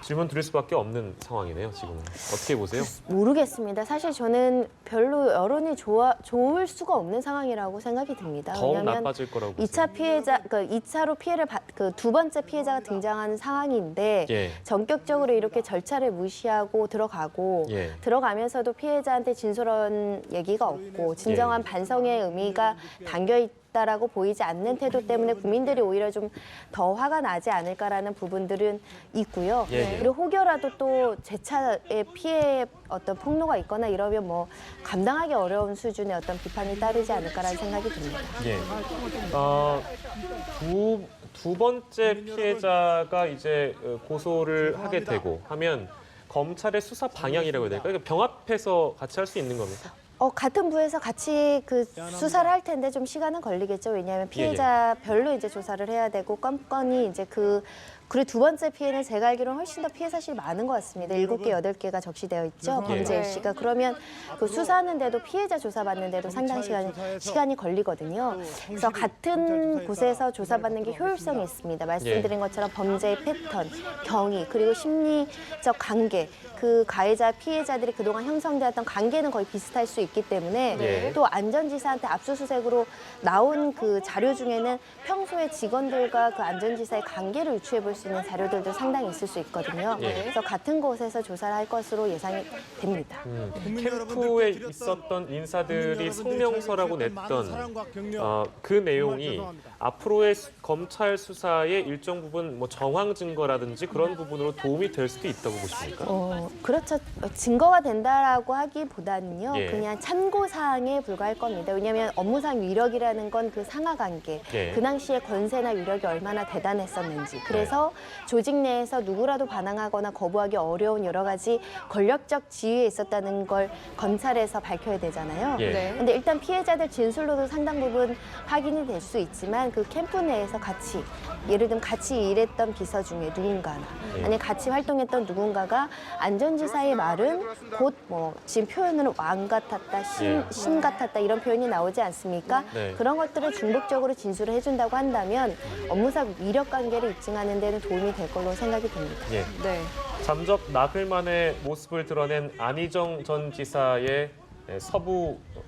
질문 드릴 수밖에 없는 상황이네요. 지금 어떻게 보세요? 모르겠습니다. 사실 저는 별로 여론이 좋을 수가 없는 상황이라고 생각이 듭니다. 더욱 왜냐하면 나빠질 거라고 보세요. 2차 피해자, 그 2차로 피해를 그 두 번째 피해자가 등장하는 상황인데 예. 전격적으로 이렇게 절차를 무시하고 들어가고 예. 들어가면서도 피해자한테 진솔한 얘기가 없고 진정한 예. 반성의 의미가 담겨 있다라고 보이지 않는 태도 때문에 국민들이 오히려 좀 더 화가 나지 않을까라는 부분들은 있고요. 예. 그리고 혹여라도 또 재차의 피해 어떤 폭로가 있거나 이러면 뭐 감당하기 어려운 수준의 어떤 비판이 따르지 않을까라는 생각이 듭니다. 예. 두 번째 피해자가 이제 고소를 하게 되고 하면 검찰의 수사 방향이라고 해야 될까요? 병합해서 같이 할 수 있는 겁니까? 같은 부에서 같이 그 수사를 할 텐데 좀 시간은 걸리겠죠. 왜냐하면 피해자별로 이제 조사를 해야 되고 건건이 이제 그리고 두 번째 피해는 제가 알기로는 훨씬 더 피해 사실이 많은 것 같습니다. 7개, 8개가 적시되어 있죠. 범죄 일시가. 그러면 그 수사하는데도 피해자 조사받는데도 상당 시간이 걸리거든요. 그래서 같은 곳에서 조사받는 게 효율성이 있습니다. 말씀드린 것처럼 범죄의 패턴, 경위, 그리고 심리적 관계, 그 가해자, 피해자들이 그동안 형성되었던 관계는 거의 비슷할 수 있기 때문에 예. 또 안전지사한테 압수수색으로 나온 그 자료 중에는 평소에 직원들과 그 안전지사의 관계를 유추해 볼 수 있는 자료들도 상당히 있을 수 있거든요. 예. 그래서 같은 곳에서 조사를 할 것으로 예상이 됩니다. 캠프에 있었던 인사들이 성명서라고 냈던 그 내용이 앞으로의 검찰 수사의 일정 부분 뭐 정황 증거라든지 그런 부분으로 도움이 될 수도 있다고 보십니까? 그렇죠. 증거가 된다라고 하기보다는요. 예. 그냥 참고 사항에 불과할 겁니다. 왜냐하면 업무상 위력이라는 건 그 상하 관계, 예. 그 당시에 권세나 위력이 얼마나 대단했었는지. 그래서 조직 내에서 누구라도 반항하거나 거부하기 어려운 여러 가지 권력적 지위에 있었다는 걸 검찰에서 밝혀야 되잖아요. 예. 네. 근데 일단 피해자들 진술로도 상당 부분 확인이 될 수 있지만 그 캠프 내에서 같이 예를 들면 같이 일했던 비서 중에 누군가나 예. 아니 같이 활동했던 누군가가 안전지사의 말은 곧 뭐 지금 표현으로 왕 같았다, 신 같았다 이런 표현이 나오지 않습니까? 네. 그런 것들을 중복적으로 진술을 해준다고 한다면 업무상 위력 관계를 입증하는 데는 도움이 될 걸로 생각이 듭니다. 예. 네. 잠적 나흘만의 모습을 드러낸 안희정 전 지사의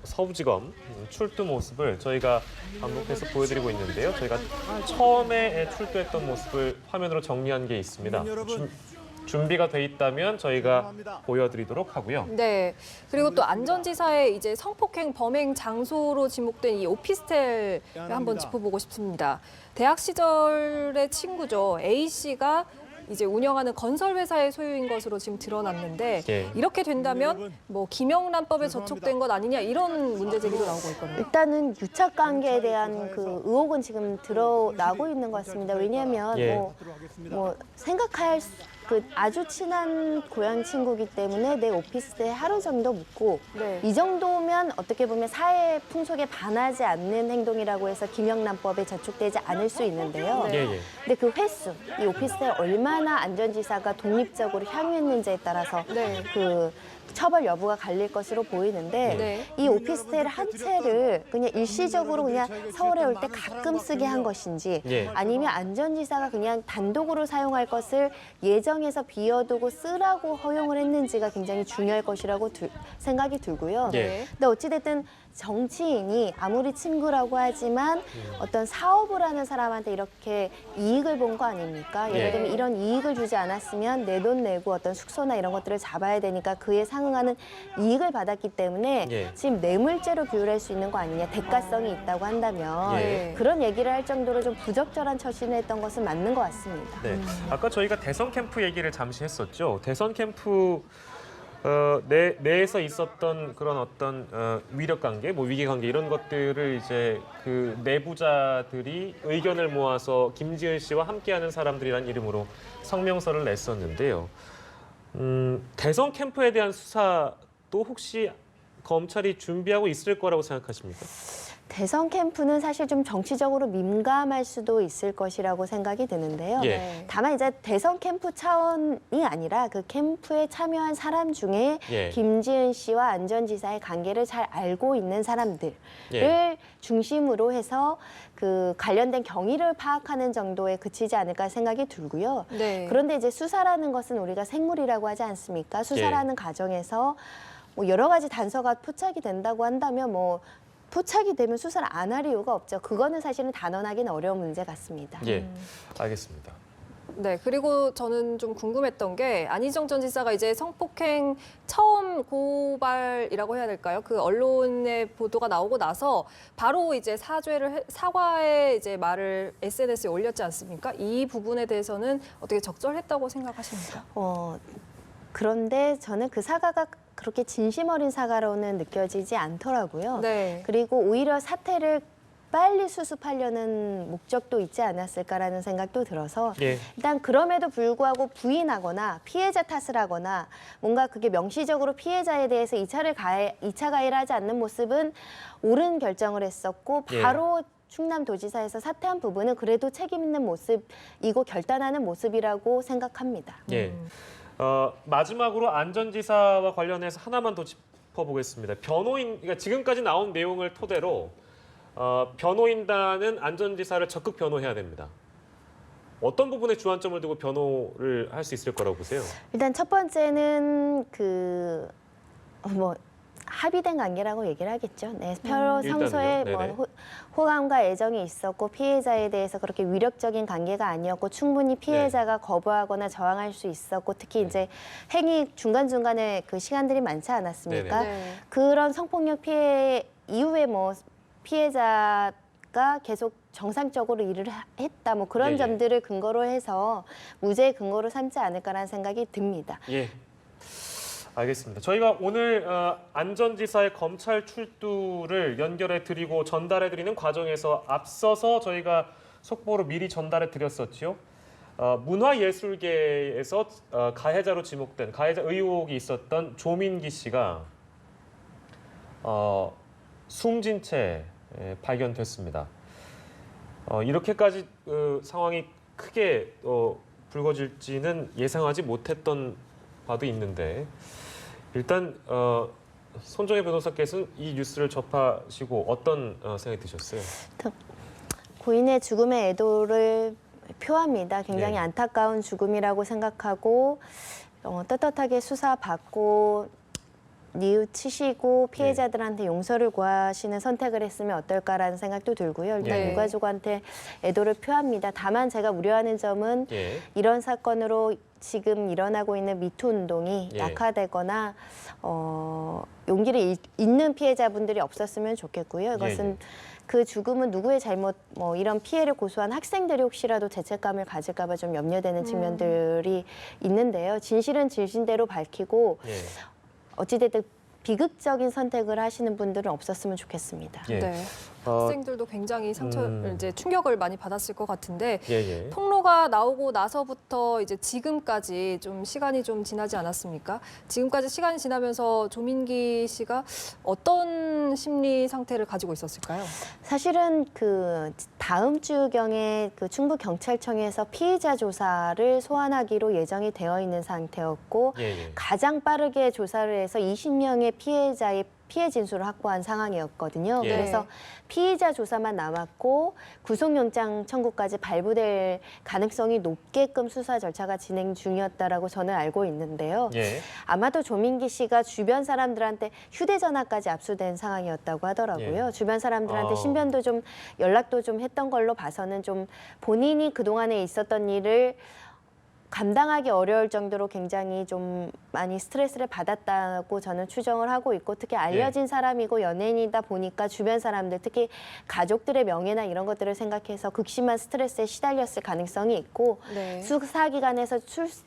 서부지검 출두 모습을 저희가 반복해서 보여드리고 있는데요. 저희가 처음에 출두했던 모습을 화면으로 정리한 게 있습니다. 준비가 돼 있다면 저희가 보여드리도록 하고요. 네. 그리고 또 안전지사의 이제 성폭행 범행 장소로 지목된 이 오피스텔을 한번 짚어보고 싶습니다. 대학 시절의 친구죠. A 씨가 이제 운영하는 건설 회사의 소유인 것으로 지금 드러났는데 예. 이렇게 된다면 뭐 김영란법에 저촉된 것 아니냐 이런 문제 제기도 나오고 있거든요. 일단은 유착 관계에 대한 그 의혹은 지금 드러나고 있는 것 같습니다. 왜냐하면 예. 뭐 생각할 그 아주 친한 고향 친구기 때문에 내 오피스텔에 하루 정도 묵고 네. 이 정도면 어떻게 보면 사회 풍속에 반하지 않는 행동이라고 해서 김영란법에 저촉되지 않을 수 있는데요. 네. 예, 예. 근데 그 횟수, 이 오피스텔 얼마나 안전지사가 독립적으로 향유했는지에 따라서 네. 그 처벌 여부가 갈릴 것으로 보이는데 네. 이 오피스텔 한 채를 그냥 일시적으로 그냥 서울에 올 때 가끔 쓰게 한 것인지 예. 아니면 안전지사가 그냥 단독으로 사용할 것을 예정해서 비워두고 쓰라고 허용을 했는지가 굉장히 중요할 것이라고 생각이 들고요. 예. 근데 어찌됐든 정치인이 아무리 친구라고 하지만 어떤 사업을 하는 사람한테 이렇게 이익을 본 거 아닙니까? 예를 예. 들면 이런 이익을 주지 않았으면 내 돈 내고 어떤 숙소나 이런 것들을 잡아야 되니까 그에 상응하는 이익을 받았기 때문에 예. 지금 뇌물죄로 비율할 수 있는 거 아니냐, 대가성이 있다고 한다면 예. 그런 얘기를 할 정도로 좀 부적절한 처신을 했던 것은 맞는 것 같습니다. 네. 아까 저희가 대선 캠프 얘기를 잠시 했었죠. 대선 캠프 내에서 있었던 그런 어떤 위력 관계, 뭐 위기 관계 이런 것들을 이제 그 내부자들이 의견을 모아서 김지은 씨와 함께하는 사람들이라는 이름으로 성명서를 냈었는데요. 대선 캠프에 대한 수사도 혹시 검찰이 준비하고 있을 거라고 생각하십니까? 대선 캠프는 사실 좀 정치적으로 민감할 수도 있을 것이라고 생각이 드는데요. 예. 다만 이제 대선 캠프 차원이 아니라 그 캠프에 참여한 사람 중에 예. 김지은 씨와 안전지사의 관계를 잘 알고 있는 사람들을 예. 중심으로 해서 그 관련된 경위를 파악하는 정도에 그치지 않을까 생각이 들고요. 네. 그런데 이제 수사라는 것은 우리가 생물이라고 하지 않습니까? 수사라는 과정에서 뭐 여러 가지 단서가 포착이 된다고 한다면 뭐 포착이 되면 수사를 안 할 이유가 없죠. 그거는 사실은 단언하기는 어려운 문제 같습니다. 예, 알겠습니다. 네, 그리고 저는 좀 궁금했던 게 안희정 전 지사가 이제 성폭행 처음 고발이라고 해야 될까요? 그 언론의 보도가 나오고 나서 바로 이제 사과의 이제 말을 SNS에 올렸지 않습니까? 이 부분에 대해서는 어떻게 적절했다고 생각하십니까? 그런데 저는 그 사과가 그렇게 진심 어린 사과로는 느껴지지 않더라고요. 네. 그리고 오히려 사태를 빨리 수습하려는 목적도 있지 않았을까라는 생각도 들어서 예. 일단 그럼에도 불구하고 부인하거나 피해자 탓을 하거나 뭔가 그게 명시적으로 피해자에 대해서 2차 가해를 하지 않는 모습은 옳은 결정을 했었고 바로 충남도지사에서 사퇴한 부분은 그래도 책임 있는 모습이고 결단하는 모습이라고 생각합니다. 예. 마지막으로 안전지사와 관련해서 하나만 더 짚어보겠습니다. 그러니까 지금까지 나온 내용을 토대로 변호인단은 안전지사를 적극 변호해야 됩니다. 어떤 부분에 주안점을 두고 변호를 할 수 있을 거라고 보세요? 일단 첫 번째는 합의된 관계라고 얘기를 하겠죠. 네, 평소에 일단은요. 뭐 호감과 애정이 있었고 피해자에 대해서 그렇게 위력적인 관계가 아니었고 충분히 피해자가 거부하거나 저항할 수 있었고 특히 이제 행위 중간중간에 그 시간들이 많지 않았습니까? 네. 그런 성폭력 피해 이후에 뭐 피해자가 계속 정상적으로 일을 했다 뭐 그런 점들을 근거로 해서 무죄의 근거로 삼지 않을까라는 생각이 듭니다. 예. 알겠습니다. 저희가 오늘 안전지사의 검찰 출두를 연결해 드리고 전달해 드리는 과정에서 앞서서 저희가 속보로 미리 전달해 드렸었지요. 문화예술계에서 가해자로 지목된 가해자 의혹이 있었던 조민기 씨가 숨진 채 발견됐습니다. 이렇게까지 상황이 크게 불거질지는 예상하지 못했던 바도 있는데 일단 손정혜 변호사께서는 이 뉴스를 접하시고 어떤 생각이 드셨어요? 고인의 죽음의 애도를 표합니다. 굉장히 네. 안타까운 죽음이라고 생각하고 떳떳하게 수사받고 뉘우치시고 피해자들한테 용서를 구하시는 선택을 했으면 어떨까라는 생각도 들고요. 일단 예. 유가족한테 애도를 표합니다. 다만 제가 우려하는 점은 예. 이런 사건으로 지금 일어나고 있는 미투 운동이 예. 약화되거나 용기를 잃는 피해자분들이 없었으면 좋겠고요. 이것은 그 죽음은 누구의 잘못, 뭐 이런 피해를 고소한 학생들이 혹시라도 죄책감을 가질까 봐 좀 염려되는 측면들이 있는데요. 진실은 진실대로 밝히고 예. 어찌됐든 비극적인 선택을 하시는 분들은 없었으면 좋겠습니다. 예. 네. 학생들도 굉장히 이제 충격을 많이 받았을 것 같은데 예. 폭로가 나오고 나서부터 이제 지금까지 좀 시간이 좀 지나지 않았습니까? 지금까지 시간이 지나면서 조민기 씨가 어떤 심리 상태를 가지고 있었을까요? 사실은 그 다음 주경에 그 충북경찰청에서 피해자 조사를 소환하기로 예정이 되어 있는 상태였고 예. 가장 빠르게 조사를 해서 20명의 피해자의 피해 진술을 확보한 상황이었거든요. 예. 그래서 피의자 조사만 남았고 구속영장 청구까지 발부될 가능성이 높게끔 수사 절차가 진행 중이었다라고 저는 알고 있는데요. 예. 아마도 조민기 씨가 주변 사람들한테 휴대전화까지 압수된 상황이었다고 하더라고요. 예. 주변 사람들한테 아. 신변도 좀 연락도 좀 했던 걸로 봐서는 좀 본인이 그동안에 있었던 일을 감당하기 어려울 정도로 굉장히 좀 많이 스트레스를 받았다고 저는 추정을 하고 있고 특히 알려진 사람이고 연예인이다 보니까 주변 사람들 특히 가족들의 명예나 이런 것들을 생각해서 극심한 스트레스에 시달렸을 가능성이 있고 네. 수사기관에서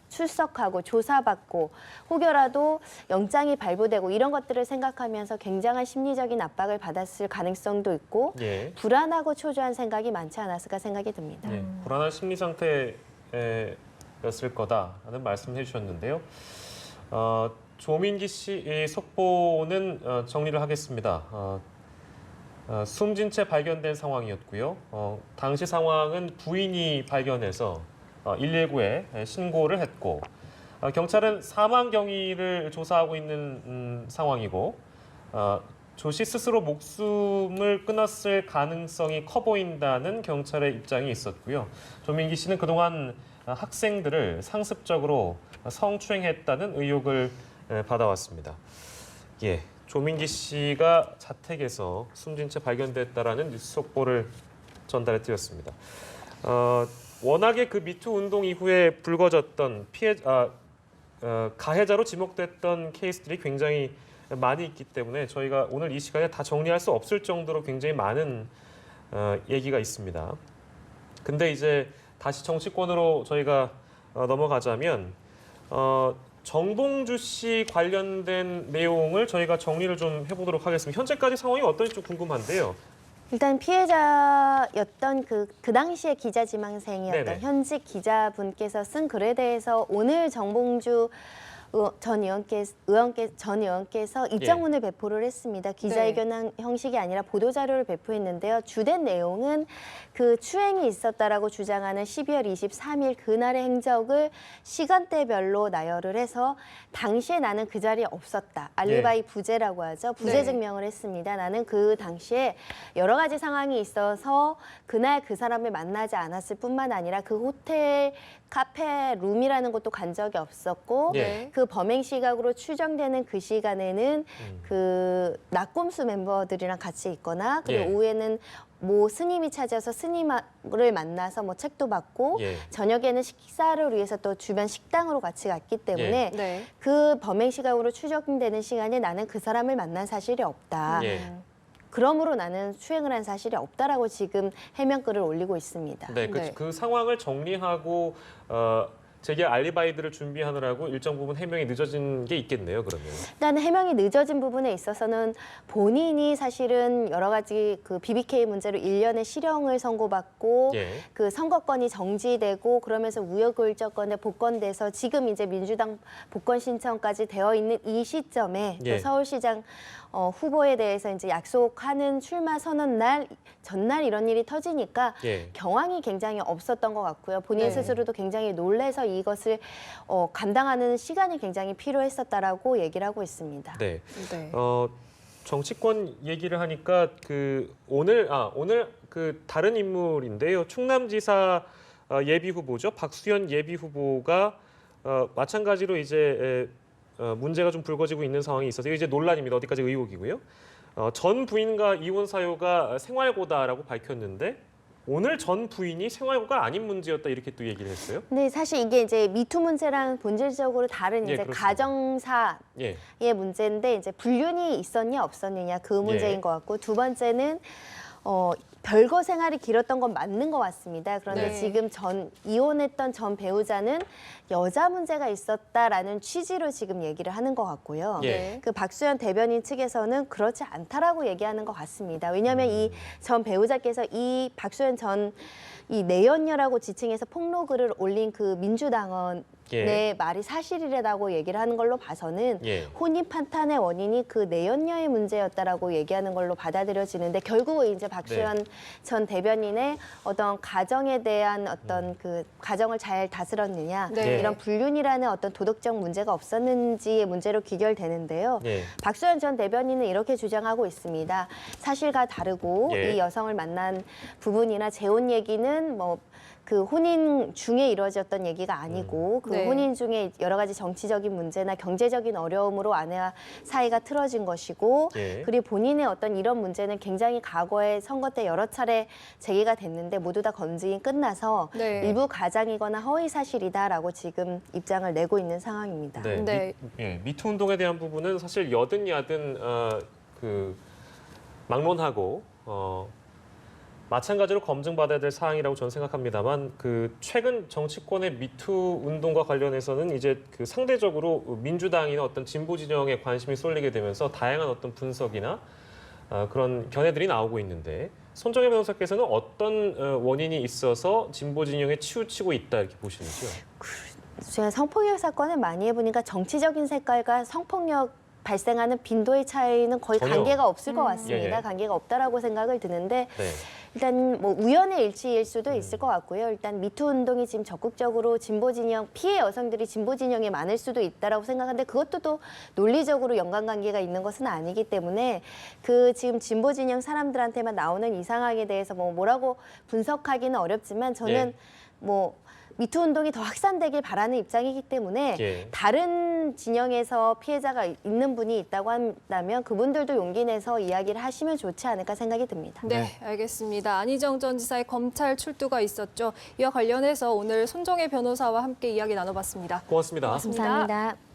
출석하고 조사받고 혹여라도 영장이 발부되고 이런 것들을 생각하면서 굉장한 심리적인 압박을 받았을 가능성도 있고 예. 불안하고 초조한 생각이 많지 않았을까 생각이 듭니다. 예. 불안한 심리 상태였을 거다라는 말씀을 해주셨는데요. 조민기 씨의 속보는 정리를 하겠습니다. 숨진 채 발견된 상황이었고요. 당시 상황은 부인이 발견해서 119에 신고를 했고 경찰은 사망 경위를 조사하고 있는 상황이고 조 씨 스스로 목숨을 끊었을 가능성이 커 보인다는 경찰의 입장이 있었고요. 조민기 씨는 그동안 학생들을 상습적으로 성추행했다는 의혹을 받아왔습니다. 예, 조민기 씨가 자택에서 숨진 채 발견됐다라는 뉴스 속보를 전달해 드렸습니다. 워낙에 그 미투 운동 이후에 불거졌던 가해자로 지목됐던 케이스들이 굉장히 많이 있기 때문에 저희가 오늘 이 시간에 다 정리할 수 없을 정도로 굉장히 많은 얘기가 있습니다. 근데 이제 다시 정치권으로 저희가 넘어가자면 정봉주 씨 관련된 내용을 저희가 정리를 좀 해보도록 하겠습니다. 현재까지 상황이 어떤지 좀 궁금한데요. 일단 피해자였던 그 당시에 기자지망생이었던 네네. 현직 기자분께서 쓴 글에 대해서 오늘 정봉주 전 의원께서 입장문을 배포를 했습니다. 기자회견 형식이 아니라 보도자료를 배포했는데요. 주된 내용은 그 추행이 있었다라고 주장하는 12월 23일 그날의 행적을 시간대별로 나열을 해서 당시에 나는 그 자리에 없었다. 알리바이 부재라고 하죠. 부재 네. 증명을 했습니다. 나는 그 당시에 여러 가지 상황이 있어서 그날 그 사람을 만나지 않았을 뿐만 아니라 그 호텔 카페 룸이라는 곳도 간 적이 없었고 예. 그 범행 시각으로 추정되는 그 시간에는 그 낙곰수 멤버들이랑 같이 있거나 그리고 예. 오후에는 뭐 스님이 찾아서 스님을 만나서 뭐 책도 받고 예. 저녁에는 식사를 위해서 또 주변 식당으로 같이 갔기 때문에 네. 그 범행 시각으로 추정되는 시간에 나는 그 사람을 만난 사실이 없다. 예. 그러므로 나는 추행을 한 사실이 없다라고 지금 해명글을 올리고 있습니다. 네, 네. 그 상황을 정리하고 제게 알리바이들을 준비하느라고 일정 부분 해명이 늦어진 게 있겠네요. 그러면. 일단 해명이 늦어진 부분에 있어서는 본인이 사실은 여러 가지 그 BBK 문제로 1년의 실형을 선고받고 예. 그 선거권이 정지되고 그러면서 우여곡절권에 복권돼서 지금 이제 민주당 복권 신청까지 되어 있는 이 시점에 예. 또 서울시장 후보에 대해서 이제 약속하는 출마 선언 날 전날 이런 일이 터지니까 예. 경황이 굉장히 없었던 것 같고요. 본인 네. 스스로도 굉장히 놀래서 이것을 감당하는 시간이 굉장히 필요했었다라고 얘기를 하고 있습니다. 네. 네. 정치권 얘기를 하니까 그 오늘 그 다른 인물인데요. 충남지사 예비 후보죠. 박수현 예비 후보가 마찬가지로 이제 문제가 좀 불거지고 있는 상황이 있어서 이게 이제 논란입니다. 어디까지 의혹이고요. 전 부인과 이혼 사유가 생활고다라고 밝혔는데 오늘 전 부인이 생활고가 아닌 문제였다 이렇게 또 얘기를 했어요. 근데 사실 이게 이제 미투 문제랑 본질적으로 다른 예, 이제 그렇습니다. 가정사의 예. 문제인데 이제 불륜이 있었냐 없었느냐 그 문제인 예. 것 같고 두 번째는 별거 생활이 길었던 건 맞는 것 같습니다. 그런데 네. 지금 이혼했던 전 배우자는 여자 문제가 있었다라는 취지로 지금 얘기를 하는 것 같고요. 예. 그 박수현 대변인 측에서는 그렇지 않다라고 얘기하는 것 같습니다. 왜냐하면 이 전 배우자께서 이 박수현 전 이 내연녀라고 지칭해서 폭로글을 올린 그 민주당원의 예. 말이 사실이라고 얘기를 하는 걸로 봐서는 예. 혼인 판탄의 원인이 그 내연녀의 문제였다라고 얘기하는 걸로 받아들여지는데 결국 이제 박수현 네. 전 대변인의 어떤 가정에 대한 어떤 그 가정을 잘 다스렸느냐 네. 이런 불륜이라는 어떤 도덕적 문제가 없었는지의 문제로 귀결되는데요. 예. 박수현 전 대변인은 이렇게 주장하고 있습니다. 사실과 다르고 예. 이 여성을 만난 부분이나 재혼 얘기는 뭐 그 혼인 중에 이루어졌던 얘기가 아니고 그 네. 혼인 중에 여러 가지 정치적인 문제나 경제적인 어려움으로 아내와 사이가 틀어진 것이고 예. 그리고 본인의 어떤 이런 문제는 굉장히 과거에 선거 때 여러 차례 제기가 됐는데 모두 다 검증이 끝나서 네. 일부 가장이거나 허위 사실이다라고 지금 입장을 내고 있는 상황입니다. 네. 네. 미투 운동에 대한 부분은 사실 여든 야든 그 막론하고 마찬가지로 검증받아야 될 사항이라고 저는 생각합니다만 그 최근 정치권의 미투 운동과 관련해서는 이제 그 상대적으로 민주당이나 어떤 진보 진영에 관심이 쏠리게 되면서 다양한 어떤 분석이나 그런 견해들이 나오고 있는데 손정혜 변호사께서는 어떤 원인이 있어서 진보 진영에 치우치고 있다 이렇게 보시는지요? 제가 성폭력 사건을 많이 해보니까 정치적인 색깔과 성폭력 발생하는 빈도의 차이는 거의 전혀. 관계가 없을 것 같습니다. 예. 관계가 없다라고 생각을 드는데 네. 일단 뭐 우연의 일치일 수도 있을 것 같고요. 일단 미투 운동이 지금 적극적으로 진보 진영 피해 여성들이 진보 진영에 많을 수도 있다라고 생각하는데 그것도 또 논리적으로 연관관계가 있는 것은 아니기 때문에 그 지금 진보 진영 사람들한테만 나오는 이상하게 대해서 뭐라고 분석하기는 어렵지만 저는 예. 뭐 미투 운동이 더 확산되길 바라는 입장이기 때문에 예. 다른 진영에서 피해자가 있는 분이 있다고 한다면 그분들도 용기 내서 이야기를 하시면 좋지 않을까 생각이 듭니다. 네, 알겠습니다. 안희정 전 지사의 검찰 출두가 있었죠. 이와 관련해서 오늘 손정혜 변호사와 함께 이야기 나눠봤습니다. 고맙습니다. 고맙습니다. 감사합니다.